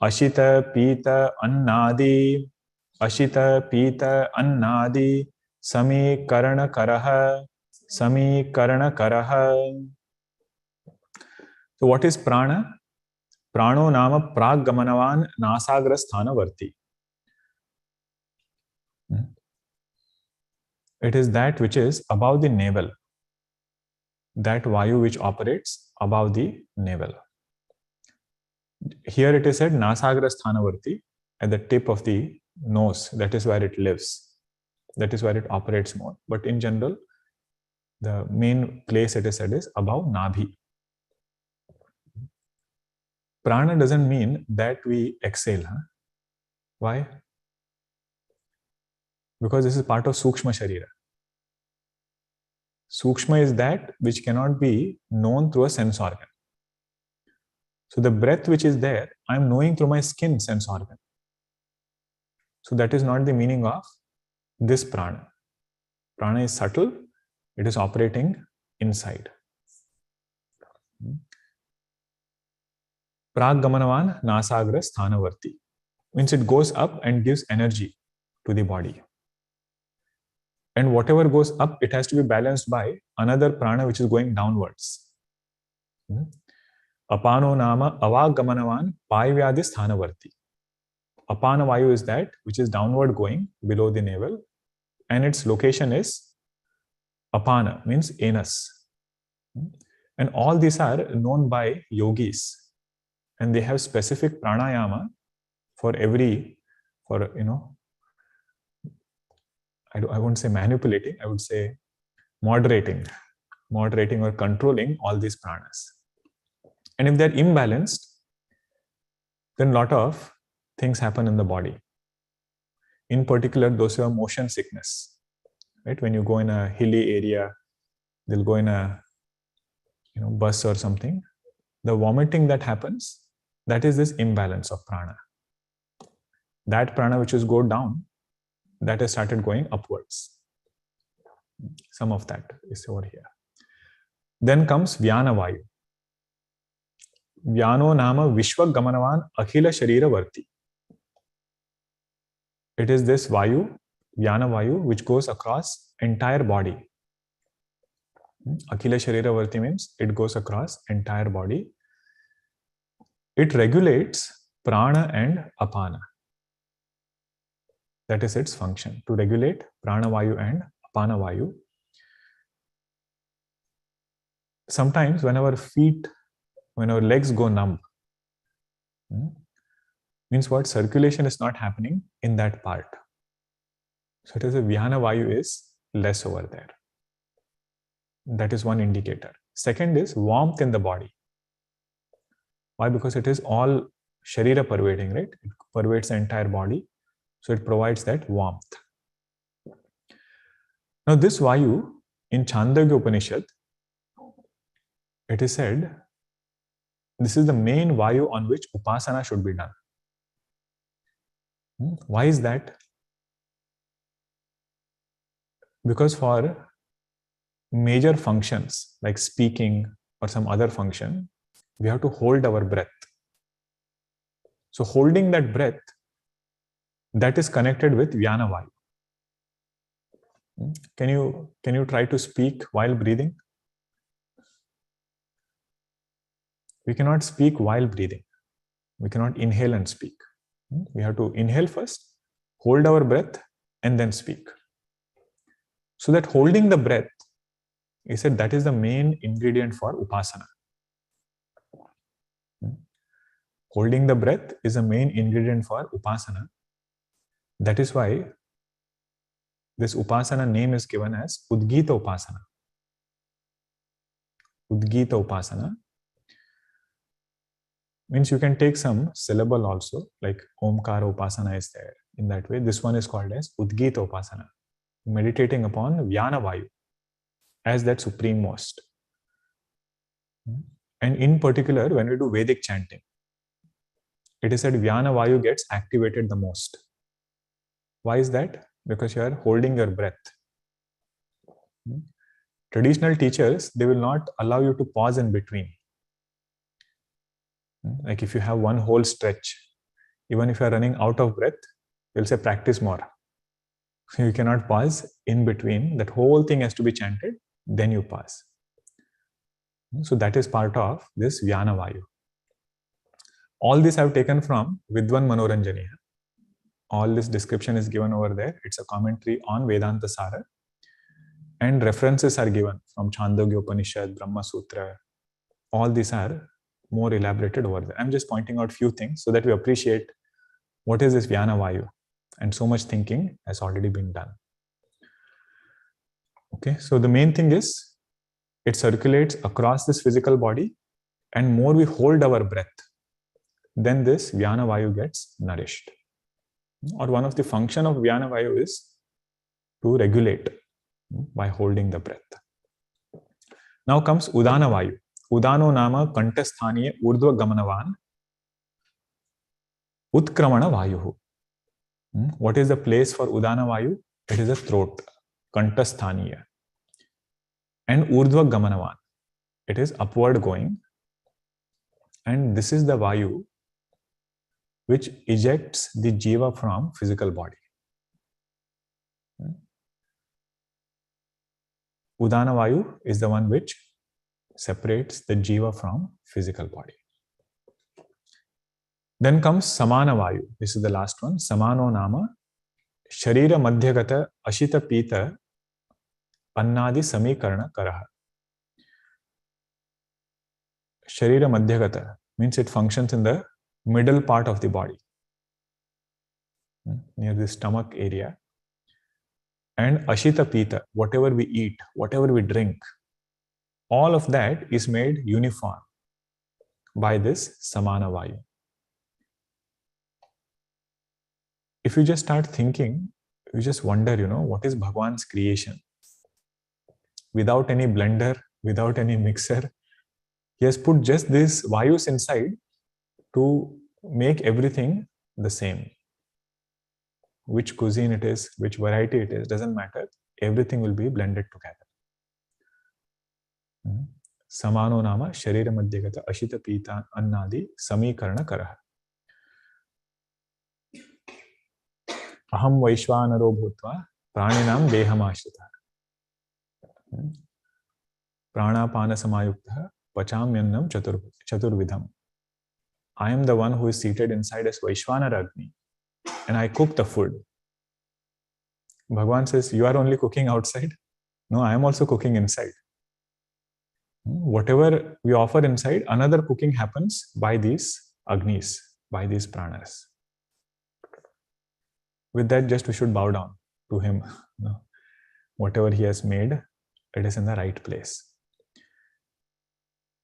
ashita pita annadi, samikarana karaha. So what is prana? Prano nama praggamanavan nasagrasthanavarti. It is that which is above the navel. That vayu which operates above the navel. Here it is said nasagrasthanavarti, at the tip of the nose. That is where it lives. That is where it operates more. But in general, the main place it is said is above Nabhi. Prana doesn't mean that we exhale. Why? Because this is part of Sukshma sharira. Sukshma is that which cannot be known through a sense organ. So the breath which is there, I am knowing through my skin sense organ. So that is not the meaning of this prana. Prana is subtle. It is operating inside. Praggamanavan nasagra sthanavarti means it goes up and gives energy to the body. And whatever goes up, it has to be balanced by another prana which is going downwards. Apano nama avaggamanavan paivyadi sthanavarti. Apana vayu is that which is downward going below the navel, and its location is apana, means anus. And all these are known by yogis, and they have specific pranayama for every, I won't say manipulating, I would say moderating or controlling all these pranas. And if they're imbalanced, then a lot of things happen in the body. In particular, those who have motion sickness, right? When you go in a hilly area, they'll go in a bus or something. The vomiting that happens, that is this imbalance of prana. That prana which is go down, that has started going upwards. Some of that is over here. Then comes Vijnanamaya. Vyano nama Vishwa Gamanavan Akhila Sharira Varti. It is this Vayu, Vyana Vayu, which goes across entire body. Akhila Sharira Varti means it goes across entire body. It regulates prana and apana. That is its function, to regulate prana vayu and apana vayu. Sometimes when our legs go numb, means what? Circulation is not happening in that part. So it is a Vijnana Vayu is less over there. That is one indicator. Second is warmth in the body. Why? Because it is all sharira pervading, right? It pervades the entire body. So it provides that warmth. Now this Vayu, in Chandogya Upanishad, it is said, this is the main Vayu on which Upasana should be done. Why is that? Because for major functions like speaking or some other function, we have to hold our breath. So holding that breath, that is connected with Vyana Vayu. Can you try to speak while breathing? We cannot speak while breathing. We cannot inhale and speak. We have to inhale first, hold our breath, and then speak. So that holding the breath, he said that is the main ingredient for Upasana. Holding the breath is the main ingredient for Upasana. That is why this Upasana name is given as Udgita Upasana. Udgita Upasana means you can take some syllable also, like Omkara Upasana is there. In that way, this one is called as Udgita Upasana, meditating upon Vyana Vayu as that supreme most. And in particular, when we do Vedic chanting, it is said Vyana Vayu gets activated the most. Why is that? Because you are holding your breath. Traditional teachers, they will not allow you to pause in between. Like if you have one whole stretch, even if you are running out of breath, they'll say practice more. So you cannot pause in between. That whole thing has to be chanted, then you pause. So that is part of this Vyana Vayu. All this I have taken from Vidwan Manoranjaniya. All this description is given over there. It's a commentary on Vedantasara. And references are given from Chandogya Upanishad, Brahma Sutra. All these are more elaborated over there. I'm just pointing out few things so that we appreciate what is this Vyana Vayu. And so much thinking has already been done. Okay, so the main thing is it circulates across this physical body, and more we hold our breath, then this Vyana Vayu gets nourished. Or one of the function of Vyana Vayu is to regulate by holding the breath. Now comes Udana Vayu. Udano nama kantasthaniya urdhva gamanavan utkramana vayuhu. What is the place for Udana Vayu? It is the throat, kantasthaniya. And urdhva gamanavan, it is upward going. And this is the Vayu which ejects the jiva from physical body. Udana Vayu is the one which separates the jiva from physical body. Then comes Samana Vayu. This is the last one. Samano nama sharira madhyagata ashita pita annadi samikarana karaha. Sharira madhyagata means it functions in the middle part of the body, near the stomach area. And ashita pita, whatever we eat, whatever we drink, all of that is made uniform. by this samana vayu. If you just start thinking, you just wonder, what is Bhagwan's creation? Without any blender, without any mixer, he has put just these vayus inside to make everything the same. Which cuisine it is, which variety it is, doesn't matter. Everything will be blended together. Samano nama sharira madhyagata ashita pita annadi samikarana karaha. Aham vaishvanaro bhutva praninam dehamashrita. Pranapana samayukta pachamyannam chaturvidham. I am the one who is seated inside as Vaishvanara Agni, and I cook the food. Bhagwan says, you are only cooking outside? No, I am also cooking inside. Whatever we offer inside, another cooking happens by these Agnis, by these pranas. With that, just we should bow down to him. Whatever he has made, it is in the right place.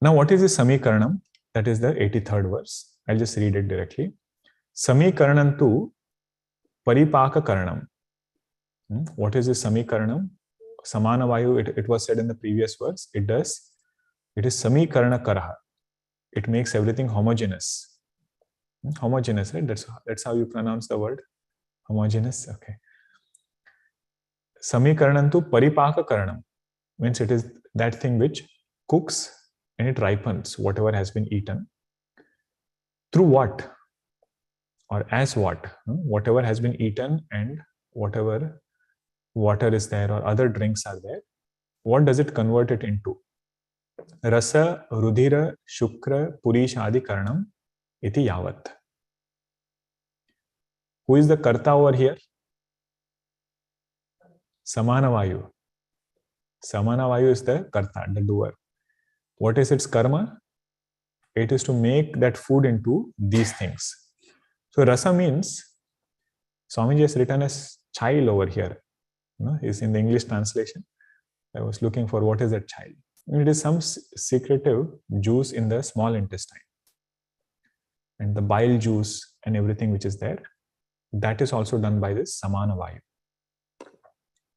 Now, what is the Samikaranam? That is the 83rd verse. I'll just read it directly. Samikaranam tu paripaka karanam. What is this Samikaranam? Samana vayu, it was said in the previous verse. It is Samikarana karaha. It makes everything homogeneous. Homogeneous, right? That's how you pronounce the word. Homogeneous, okay. Samikaranam tu paripaka karanam. Means it is that thing which cooks and it ripens whatever has been eaten. Through what? Or as what? Whatever has been eaten and whatever water is there or other drinks are there, what does it convert it into? Rasa, Rudhira, Shukra, Purishadi Karanam, iti yavat. Who is the Karta over here? Samana Vayu. Samana Vayu is the Karta, the doer. What is its karma? It is to make that food into these things. So Rasa means, Swamiji has written as child over here. Is in the English translation. I was looking for what is that child. It is some secretive juice in the small intestine. And the bile juice and everything which is there, that is also done by this Samana Vayu.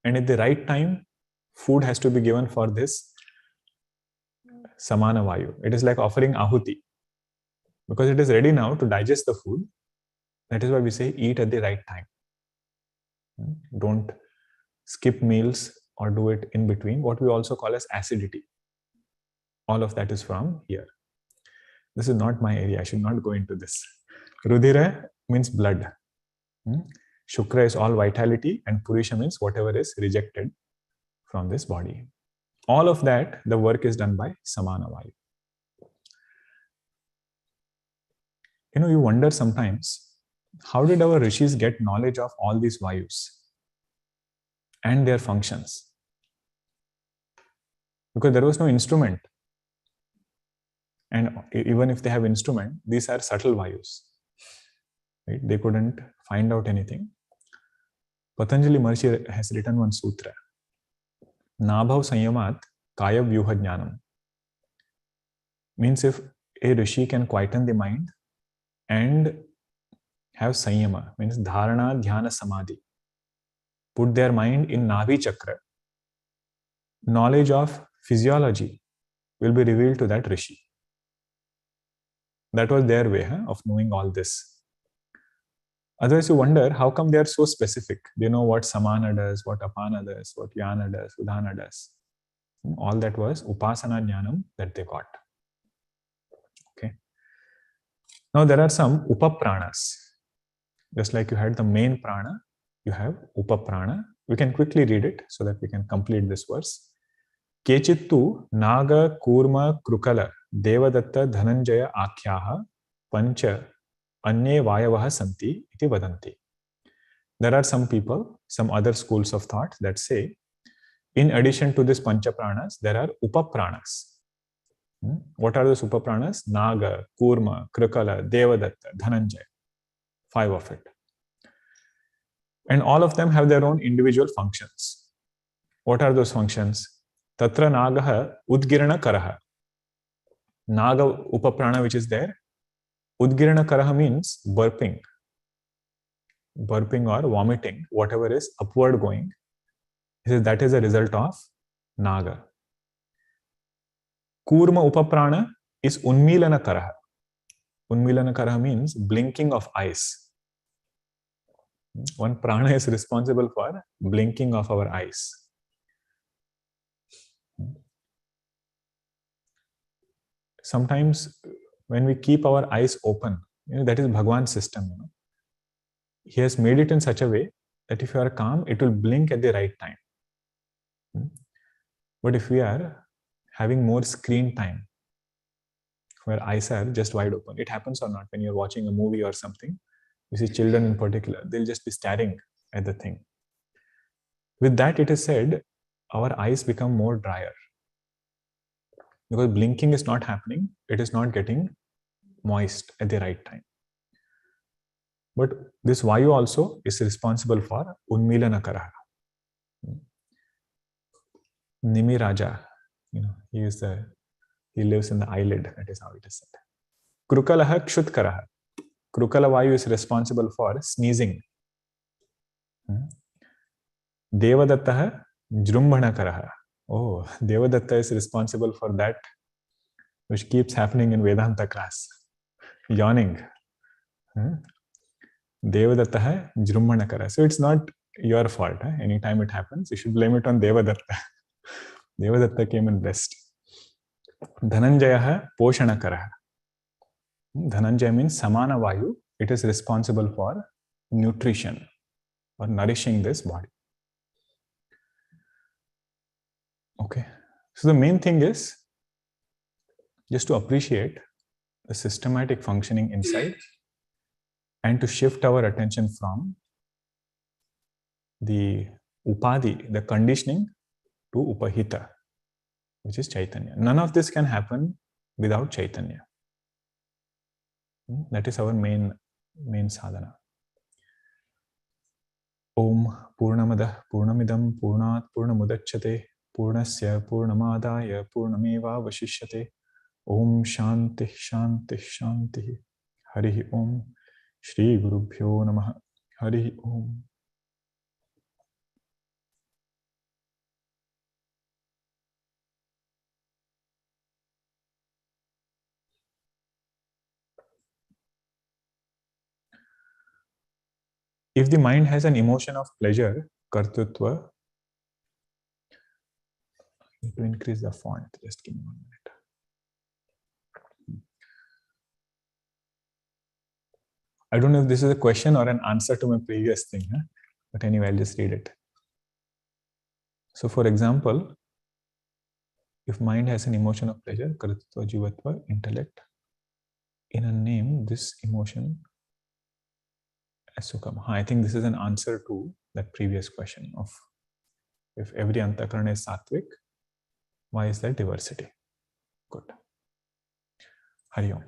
And at the right time, food has to be given for this Samana Vayu. It is like offering Ahuti. Because it is ready now to digest the food. That is why we say eat at the right time. Don't skip meals or do it in between, what we also call as acidity. All of that is from here. This is not my area. I should not go into this. Rudhira means blood. Shukra is all vitality, and Purisha means whatever is rejected from this body. All of that, the work is done by Samana Vayu. You wonder sometimes, how did our rishis get knowledge of all these Vayus and their functions? Because there was no instrument. And even if they have instrument, these are subtle Vayus. Right? They couldn't find out anything. Patanjali Maharishi has written one sutra. Nabhav sanyamat kaya vyuha jnanam. Means if a rishi can quieten the mind and have sanyama, means dharana, dhyana, samadhi, put their mind in Navi chakra, knowledge of physiology will be revealed to that rishi. That was their way of knowing all this. Otherwise, you wonder, how come they are so specific? They know what samana does, what apana does, what yana does, udhana does. All that was upasana jnanam that they got. Okay. Now there are some upapranas. Just like you had the main prana, you have upaprana. We can quickly read it so that we can complete this verse. Kechittu naga kurma krukala devadatta dhananjaya akhyaha pancha anye vayavaha santi iti vadanti. There are some people, some other schools of thought that say, in addition to this pancha pranas, there are upapranas. What are those upapranas? Naga, kurma, krukala, devadatta, dhananjaya. 5 of it. And all of them have their own individual functions. What are those functions? Tatra nagaha udgirana karaha. Naga upaprana which is there. Udgirana karaha means burping or vomiting, whatever is upward going. He says that is a result of Naga. Kurma upaprana is unmilana karaha. Unmilana karaha means blinking of eyes. One prana is responsible for blinking of our eyes. Sometimes when we keep our eyes open, that is Bhagwan's system. He has made it in such a way that if you are calm, it will blink at the right time. But if we are having more screen time, where eyes are just wide open, it happens or not when you're watching a movie or something, you see children in particular, they'll just be staring at the thing. With that, it is said, our eyes become more drier. Because blinking is not happening, it is not getting moist at the right time. But this Vayu also is responsible for Unmilana Karaha. Nimi Raja, he lives in the eyelid, that is how it is said. Krukalaha Kshutkaraha. Krukala Vayu is responsible for sneezing. Devadattaha Jrumbhana Karaha. Oh, Devadatta is responsible for that which keeps happening in Vedanta class. Yawning. Devadattaha Jrumbhana Karaha. So it's not your fault. Anytime it happens, you should blame it on Devadatta. Devadatta came in best. Dhananjayaha Poshana Karaha. Dhananjaya means Samana Vayu. It is responsible for nutrition or nourishing this body. Okay. So the main thing is just to appreciate the systematic functioning inside and to shift our attention from the upadhi, the conditioning, to upahita, which is Chaitanya. None of this can happen without Chaitanya. That is our main sadhana. Om Purnamada Purnamidam Purnat Purnamudachyate Purnasya Purnamadaya Purnameva Vashishyate. Om Shanti Shanti Shanti. Hari Om. Shri Gurubhyo Namaha. Hari Om. If the mind has an emotion of pleasure, kartutva, I need to increase the font. Just give me 1 minute. I don't know if this is a question or an answer to my previous thing, but anyway, I'll just read it. So, for example, if mind has an emotion of pleasure, kartutva, jivatva, intellect, in a name, this emotion as Sukshma. I think this is an answer to that previous question of if every antakarana is sattvic, why is there diversity? Good. Hari Om.